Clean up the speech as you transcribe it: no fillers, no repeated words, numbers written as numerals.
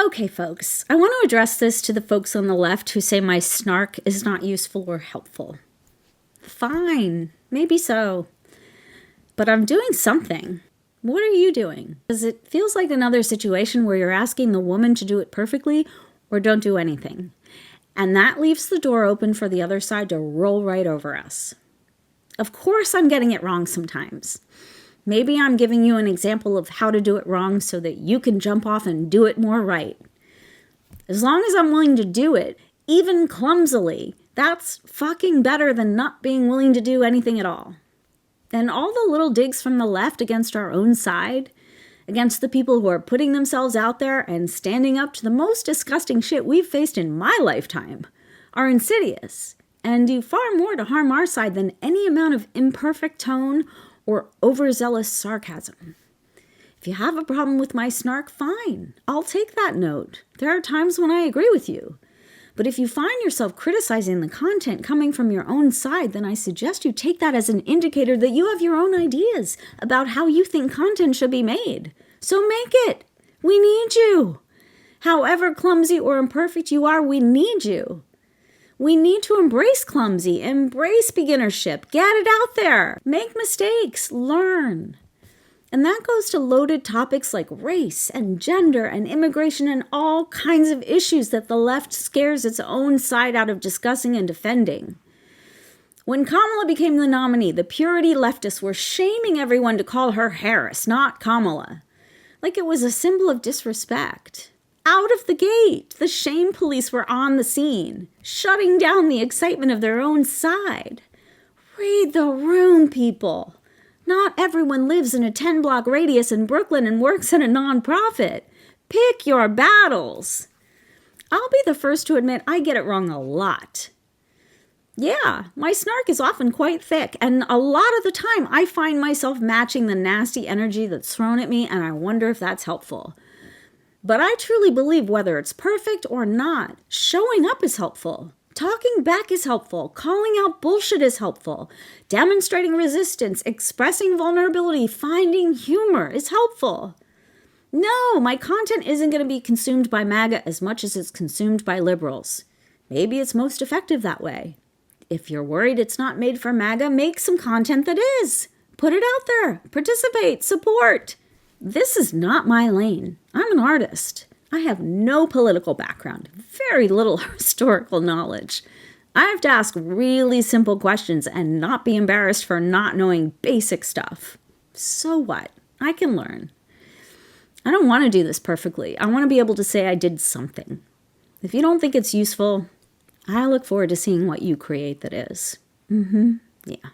Okay, folks, I want to address this to the folks on the left who say my snark is not useful or helpful. Fine, maybe so. But I'm doing something. What are you doing? Because it feels like another situation where you're asking the woman to do it perfectly or don't do anything. And that leaves the door open for the other side to roll right over us. Of course I'm getting it wrong sometimes. Maybe I'm giving you an example of how to do it wrong so that you can jump off and do it more right. As long as I'm willing to do it, even clumsily, that's fucking better than not being willing to do anything at all. And all the little digs from the left against our own side, against the people who are putting themselves out there and standing up to the most disgusting shit we've faced in my lifetime, are insidious and do far more to harm our side than any amount of imperfect tone or overzealous sarcasm. If you have a problem with my snark, fine. I'll take that note. There are times when I agree with you. But if you find yourself criticizing the content coming from your own side, then I suggest you take that as an indicator that you have your own ideas about how you think content should be made. So make it. We need you. However clumsy or imperfect you are, we need you. We need to embrace clumsy, embrace beginnership, get it out there, make mistakes, learn. And that goes to loaded topics like race and gender and immigration and all kinds of issues that the left scares its own side out of discussing and defending. When Kamala became the nominee, the purity leftists were shaming everyone to call her Harris, not Kamala, like it was a symbol of disrespect. Out of the gate, the shame police were on the scene, shutting down the excitement of their own side. Read the room, people. Not everyone lives in a 10-block radius in Brooklyn and works in a nonprofit. Pick your battles. I'll be the first to admit I get it wrong a lot. Yeah, my snark is often quite thick, and a lot of the time I find myself matching the nasty energy that's thrown at me, and I wonder if that's helpful. But I truly believe whether it's perfect or not, showing up is helpful. Talking back is helpful. Calling out bullshit is helpful. Demonstrating resistance, expressing vulnerability, finding humor is helpful. No, my content isn't going to be consumed by MAGA as much as it's consumed by liberals. Maybe it's most effective that way. If you're worried it's not made for MAGA, make some content that is. Put it out there. Participate. Support. This is not my lane. I'm an artist. I have no political background, very little historical knowledge. I have to ask really simple questions and not be embarrassed for not knowing basic stuff. So what? I can learn. I don't want to do this perfectly. I want to be able to say I did something. If you don't think it's useful, I look forward to seeing what you create that is. Yeah.